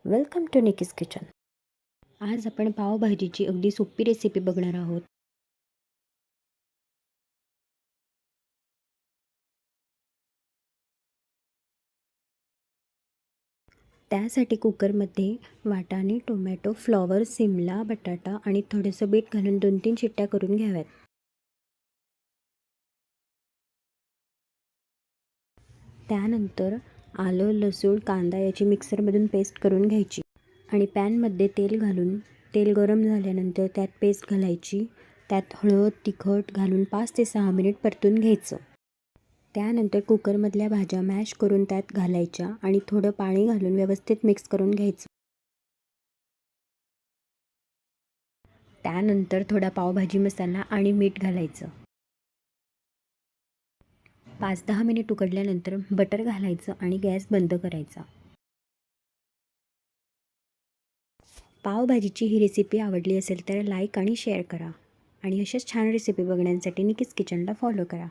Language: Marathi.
Welcome to Nikki's kitchen. आज आपण पावभाजीची अगदी सोपी रेसिपी बघणार आहोत. त्यासाठी कुकरमध्ये वाटाणे, टोमॅटो, फ्लॉवर, सिमला, बटाटा आणि थोडंसं बीट घालून 2-3 शिट्ट्या करून घ्याव्यात. त्यानंतर आलं, लसूण, कांदा याची मिक्सरमधून पेस्ट करून घ्यायची आणि पॅनमध्ये तेल घालून तेल गरम झाल्यानंतर त्यात पेस्ट घालायची. त्यात हळद, तिखट घालून 5 ते 6 मिनिट परतून घ्यायचं. त्यानंतर कुकरमधल्या भाज्या मॅश करून त्यात घालायच्या आणि थोडं पाणी घालून व्यवस्थित मिक्स करून घ्यायचं. त्यानंतर थोडा पावभाजी मसाला आणि मीठ घालायचं. 5-10 मिनिट उकडल्यानंतर बटर घालायचं आणि गॅस बंद करायचा. पावभाजीची ही रेसिपी आवडली असेल तर लाईक आणि शेअर करा आणि अशाच छान रेसिपी बघण्यासाठी निकीज किचनला फॉलो करा.